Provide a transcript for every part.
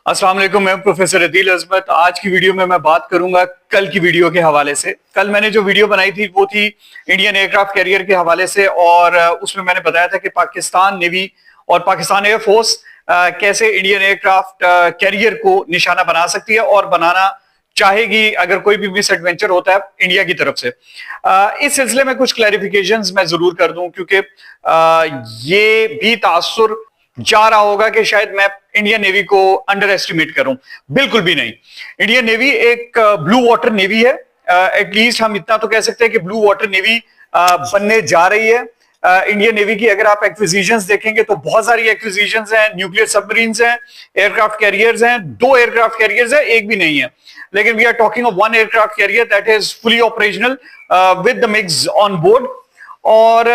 अस्सलाम वालेकुम। मैं प्रोफेसर अदील अजमत। आज की वीडियो में मैं बात करूंगा कल की वीडियो के हवाले से। कल मैंने जो वीडियो बनाई थी वो थी इंडियन एयरक्राफ्ट कैरियर के हवाले से, और उसमें मैंने बताया था कि पाकिस्तान नेवी और पाकिस्तान एयरफोर्स कैसे इंडियन एयरक्राफ्ट कैरियर को निशाना बना सकती है और बनाना चाहेगी अगर कोई भी मिस एडवेंचर होता है इंडिया की तरफ से। इस सिलसिले में कुछ क्लैरिफिकेशंस मैं जरूर कर दूं, क्योंकि ये भी तासुर जा रहा होगा कि शायद मैं इंडियन नेवी को अंडर एस्टिमेट करूं। बिल्कुल भी नहीं। इंडियन नेवी एक ब्लू वाटर नेवी है। एटलीस्ट हम इतना तो कह सकते हैं कि ब्लू वाटर नेवी बनने जा रही है। इंडियन नेवी की अगर आप एक्विजिशंस देखेंगे तो बहुत सारी एक्विजिशंस हैं। न्यूक्लियर सबमरीन्स हैं, एयरक्राफ्ट कैरियर्स हैं, 2 एयरक्राफ्ट कैरियर्स हैं, एक भी नहीं है। लेकिन we are talking of 1 aircraft carrier that is fully operational with the MiGs on board. और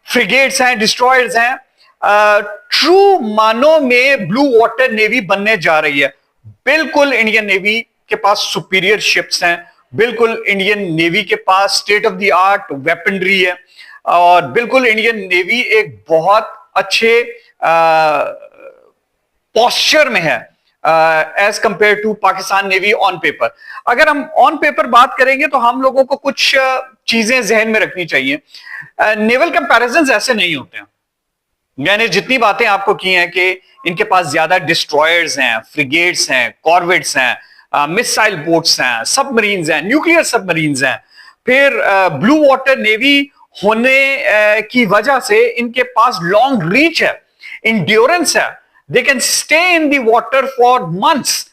फ्रिगेट्स हैं, डिस्ट्रॉयर्स हैं। ट्रू मानो में ब्लू वाटर नेवी बनने जा रही है। बिल्कुल इंडियन नेवी के पास सुपीरियर शिप्स हैं, बिल्कुल इंडियन नेवी के पास state of the art weaponry है, और बिल्कुल इंडियन नेवी एक बहुत अच्छे पोस्चर में है as compare to Pakistan navy on paper. अगर हम ऑन पेपर बात करेंगे तो हम लोगों को कुछ चीजें जहन में रखनी चाहिए। नेवल कंपैरिजंस ऐसे नहीं होते हैं। मैंने जितनी बातें आपको की हैं कि इनके पास ज्यादा डिस्ट्रॉयर्स हैं, फ्रिगेट्स हैं, कॉर्वेट्स हैं, मिसाइल बोट्स हैं, सबमरीन्स हैं, न्यूक्लियर सबमरीन्स हैं, फिर ब्लू वाटर नेवी होने की वजह से इनके पास लॉन्ग रीच है, इंड्योरेंस है, they can stay in the water for months.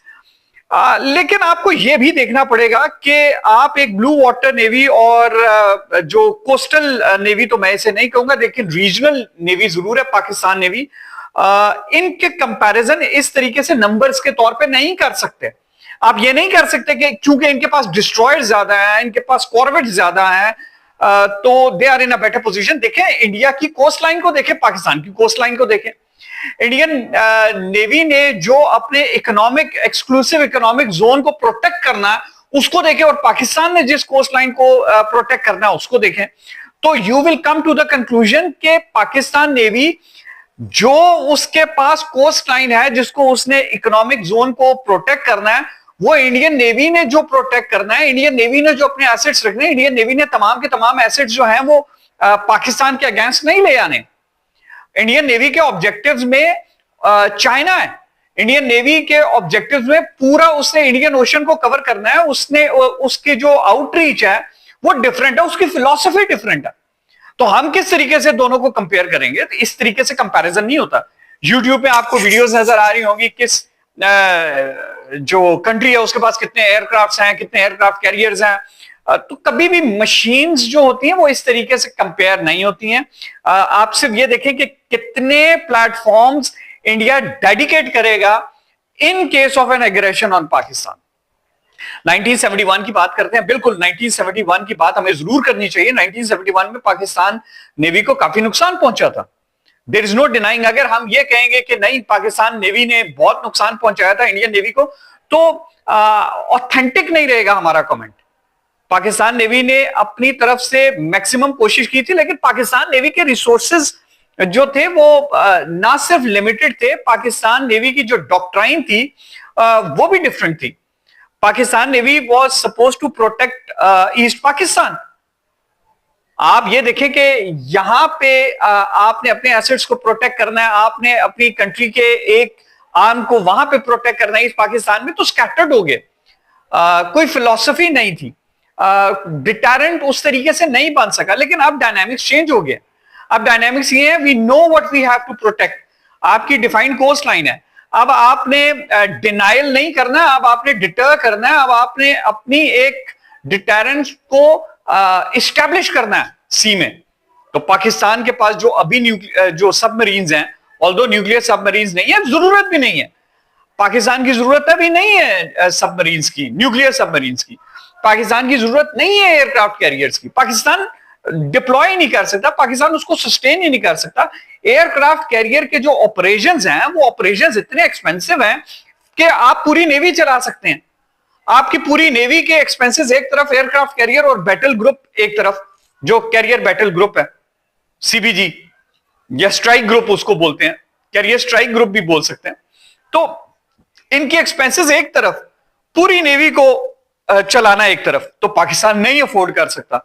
लेकिन आपको यह भी देखना पड़ेगा कि आप एक ब्लू वाटर नेवी और जो कोस्टल नेवी, तो मैं इसे नहीं कहूंगा, लेकिन रीजनल नेवी जरूर है पाकिस्तान नेवी, इनके कंपैरिजन इस तरीके से नंबर्स के तौर पे नहीं कर सकते। आप ये नहीं कर सकते कि चूंकि इनके पास डिस्ट्रॉयर ज्यादा है, इनके पास कॉर्वेट ज्यादा है, तो they are in a better position. देखें इंडिया की कोस्ट लाइन को, देखें पाकिस्तान की कोस्ट लाइन को, देखें इंडियन नेवी ने जो अपने इकोनॉमिक एक्सक्लूसिव इकोनॉमिक जोन को प्रोटेक्ट करना है उसको देखें, और पाकिस्तान ने जिस कोस्ट लाइन को प्रोटेक्ट करना है उसको देखें, तो you will come to the conclusion कि पाकिस्तान नेवी जो उसके पास कोस्ट लाइन है जिसको उसने इकोनॉमिक जोन को प्रोटेक्ट करना है, वो इंडियन नेवी ने जो प्रोटेक्ट करना है, इंडियन नेवी ने जो अपने एसेट्स रखने हैं, इंडियन नेवी ने तमाम के तमाम एसेट्स जो हैं वो पाकिस्तान के अगेंस्ट नहीं ले आने। इंडियन नेवी के ऑब्जेक्टिव्स में चाइना है। इंडियन नेवी के ऑब्जेक्टिव्स में पूरा उसने इंडियन ओशन को कवर करना है। उसने उसके जो आउटरीच है वो डिफरेंट है, उसकी फिलॉसफी डिफरेंट है। तो हम किस तरीके से दोनों को कंपेयर करेंगे? तो इस तरीके से कंपैरिजन नहीं होता। यूट्यूब पे आपको वीडियोस नजर आ रही होंगी, किस जो कंट्री है उसके पास कितने एयरक्राफ्ट हैं, कितने एयरक्राफ्ट कैरियर्स हैं। तो कभी भी मशीन्स जो होती हैं वो इस तरीके से कंपेयर नहीं होती हैं। आप सिर्फ ये देखें कि कितने प्लेटफॉर्म्स इंडिया डेडिकेट करेगा in case of an aggression on Pakistan. 1971 की बात करते हैं। बिल्कुल 1971 की बात हमें जरूर करनी चाहिए। 1971 में पाकिस्तान नेवी को काफी नुकसान पहुंचा था। There is no denying. अगर हम ये कहेंगे कि नहीं, पाकिस्तान नेवी ने बहुत नुकसान पहुंचाया था इंडियन नेवी को, तो ऑथेंटिक नहीं रहेगा हमारा कमेंट। पाकिस्तान नेवी ने अपनी तरफ से मैक्सिमम कोशिश की थी, लेकिन पाकिस्तान नेवी के रिसोर्सेज जो थे वो ना सिर्फ लिमिटेड थे, पाकिस्तान नेवी की जो डॉक्ट्राइन थी वो भी डिफरेंट थी। Pakistan navy was suppose to protect East Pakistan. आप ये देखें कि यहां पे आपने अपने एसेट्स को प्रोटेक्ट करना है, आपने अपनी कंट्री के एक आर्म को वहां पे प्रोटेक्ट करना है ईस्ट पाकिस्तान में, तो स्कैटर्ड हो गए। कोई फिलॉसफी नहीं थी, डिटरेंट उस तरीके से नहीं बन सका। लेकिन अब डायनामिक्स चेंज हो गए। अब डायनामिक्स ये है, we know what we have to protect. आपकी डिफाइंड कोस्ट लाइन है। अब आपने डिनाइल नहीं करना, अब आपने डिटर करना है, अब आपने अपनी एक डिटरेंस को इस्टेब्लिश करना है सी में। तो पाकिस्तान के पास जो अभी जो सबमरीन्स हैं, ऑल्दो न्यूक्लियर सबमरीन्स नहीं है, जरूरत भी नहीं है। पाकिस्तान की जरूरत अभी नहीं है सबमरीन्स की, न्यूक्लियर सबमरीन्स की। पाकिस्तान की जरूरत नहीं है एयरक्राफ्ट कैरियर्स की। पाकिस्तान डिप्लॉय नहीं कर सकता, पाकिस्तान उसको सस्टेन ही नहीं कर सकता। एयरक्राफ्ट कैरियर के जो ऑपरेशंस हैं वो ऑपरेशंस इतने एक्सपेंसिव हैं कि आप पूरी नेवी चला सकते हैं। आपकी पूरी नेवी के एक्सपेंसेस एक तरफ, एयरक्राफ्ट कैरियर और बैटल ग्रुप एक तरफ, जो कैरियर बैटल ग्रुप है, सीबीजी या स्ट्राइक ग्रुप उसको बोलते हैं, कैरियर स्ट्राइक ग्रुप भी बोल सकते हैं। तो इनकी एक्सपेंसेस एक तरफ, पूरी नेवी को चलाना एक तरफ, तो पाकिस्तान नहीं अफोर्ड कर सकता।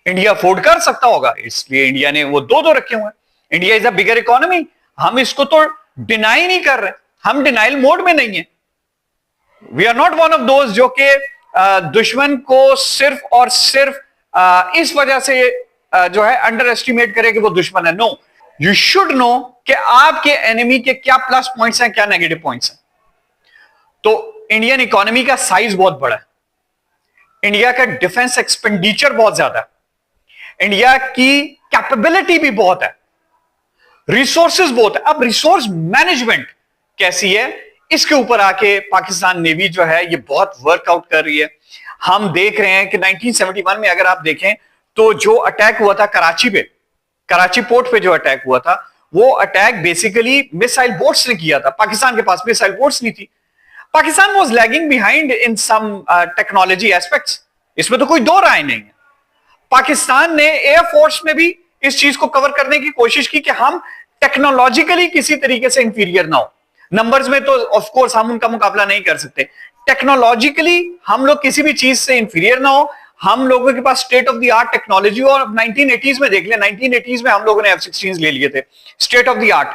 इंडिया अफोर्ड कर सकता होगा, इसलिए इंडिया ने वो दो रखे हुए हैं। India is a bigger economy, हम इसको तो डिनाई नहीं कर रहे, हम डिनाइल मोड में नहीं है। We are not one of those जो कि दुश्मन को सिर्फ और सिर्फ इस वजह से जो है अंडर एस्टिमेट करे कि वो दुश्मन है। नो, यू शुड नो कि आपके एनिमी के क्या प्लस पॉइंट्स हैं, क्या नेगेटिव पॉइंट्स हैं। तो इंडियन इकोनॉमी का साइज बहुत बड़ा है, इंडिया का डिफेंस एक्सपेंडिचर बहुत ज्यादा है, इंडिया की कैपेबिलिटी भी बहुत है, रिसोर्सेज बहुत है। अब रिसोर्स मैनेजमेंट कैसी है, इसके ऊपर आके पाकिस्तान नेवी जो है ये बहुत वर्कआउट कर रही है। हम देख रहे हैं कि 1971 में अगर आप देखें तो जो अटैक हुआ था कराची पे, कराची पोर्ट पे जो अटैक हुआ था, वो अटैक बेसिकली मिसाइल बोट्स ने किया था। पाकिस्तान के पास मिसाइल बोट्स नहीं थी। Pakistan was lagging behind in some technology aspects, इसमें तो कोई दो राय नहीं है। पाकिस्तान ने एयरफोर्स में भी इस चीज को कवर करने की कोशिश की कि हम टेक्नोलॉजिकली किसी तरीके से इंफीरियर ना हो। नंबर्स में तो ऑफ कोर्स हम उनका मुकाबला नहीं कर सकते, टेक्नोलॉजिकली हम लोग किसी भी चीज से इंफीरियर ना हो। हम लोगों के पास state of the art technology, और 1980s में देख ले, 1980s में हम लोगों ने F-16 ले लिए थे, स्टेट ऑफ द आर्ट।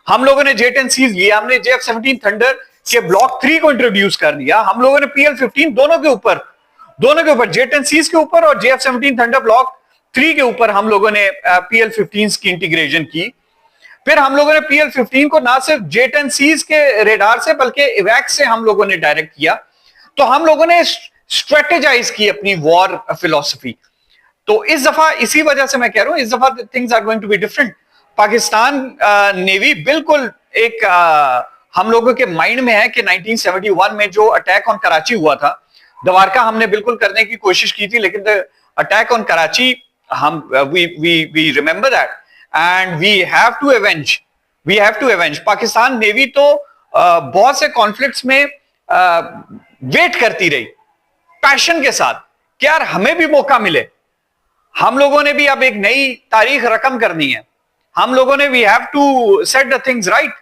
हम लोगों ने J-10Cs लिया, हमने JF-17 थंडर के ब्लॉक 3 को इंट्रोड्यूस कर दिया, हम लोगों ने PL-15 दोनों के ऊपर J-10Cs के ऊपर और JF-17 थंडर ब्लॉक 3 के ऊपर हम लोगों ने PL-15 की इंटीग्रेशन की। फिर हम लोगों ने PL-15 को ना सिर्फ J-10Cs के रेडार से बल्कि इवैक्स से हम लोगों ने डायरेक्ट किया। तो हम लोगों ने स्ट्रेटेजाइज की अपनी वॉर फिलॉसफी। तो इस दफा इसी वजह से मैं कह रहा हूं, इस दफा things are going to be different. Pakistan navy बिल्कुल एक हम लोगों के माइंड में है कि 1971 में जो अटैक ऑन कराची हुआ था, द्वारका हमने बिल्कुल करने की कोशिश की थी, लेकिन द अटैक ऑन कराची हम we remember that and we have to avenge. Pakistan navy तो बहुत से कॉन्फ्लिक्ट्स में वेट करती रही पैशन के साथ कि यार हमें भी मौका मिले। हम लोगों ने भी अब एक नई तारीख रकम करनी है, हम लोगों ने we have to set the things right.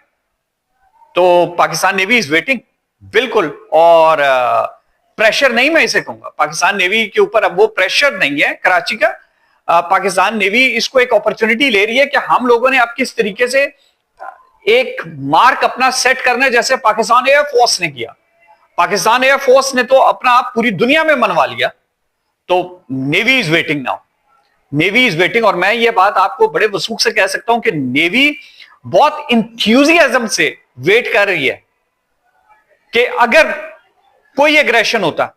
तो पाकिस्तान नेवी इज वेटिंग बिल्कुल, और प्रेशर नहीं मैं इसे कहूंगा, पाकिस्तान नेवी के ऊपर अब वो प्रेशर नहीं है कराची का। पाकिस्तान नेवी इसको एक अपॉर्चुनिटी ले रही है कि हम लोगों ने अब किस तरीके से एक मार्क अपना सेट करना है, जैसे पाकिस्तान एयरफोर्स ने किया। पाकिस्तान एयरफोर्स ने तो अपना आप पूरी दुनिया में मनवा लिया। तो navy is waiting now, navy is waiting. और मैं ये बात आपको बड़े वसूख से कह सकता हूं कि नेवी बहुत इंथ्यूजियाज्म से वेट कर रही है कि अगर कोई एग्रेशन होता,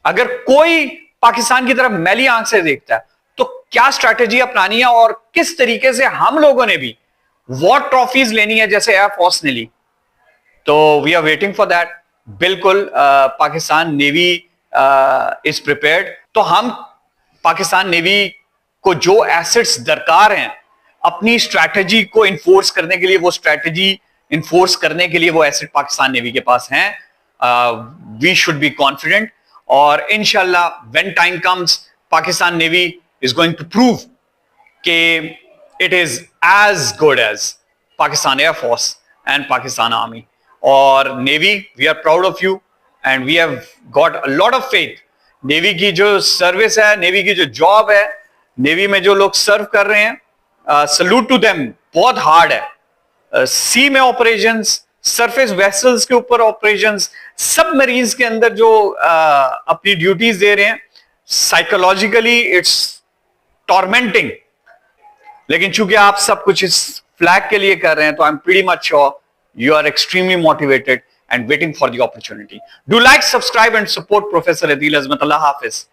अगर कोई पाकिस्तान की तरफ मैली आंख से देखता है, तो क्या स्ट्रैटेजी अपनानी है और किस तरीके से हम लोगों ने भी वॉर ट्रॉफीज लेनी है जैसे एयरफोर्स ने ली। तो we are waiting for that. बिल्कुल पाकिस्तान नेवी इज प्रिपेयर्ड। तो हम पाकिस्तान नेवी को जो एसेट्स दरकार हैं अपनी स्ट्रैटेजी को इन्फोर्स करने के लिए, वो स्ट्रैटेजी इन्फोर्स करने के लिए वो एसेट पाकिस्तान नेवी के पास हैं। वी शुड बी कॉन्फिडेंट, और इंशाल्लाह when time comes Pakistan navy is going to prove कि it is as good as Pakistan air force and Pakistan army. और navy, we are proud of you and we have got a lot of faith. Navy की जो service है, navy की जो job है, navy में जो लोग सर्व कर रहे हैं, सल्यूट टू देम। बहुत हार्ड है। सी में ऑपरेशंस, सरफेस वेसल्स के ऊपर ऑपरेशंस, सबमरीन्स के अंदर जो अपनी ड्यूटीज दे रहे हैं, साइकोलॉजिकली इट्स टॉर्मेंटिंग। लेकिन चूंकि आप सब कुछ इस फ्लैग के लिए कर रहे हैं, तो I am pretty much sure you are extremely motivated and waiting for the opportunity. Do like, subscribe and support Professor Adil Azmat. Allah Hafiz.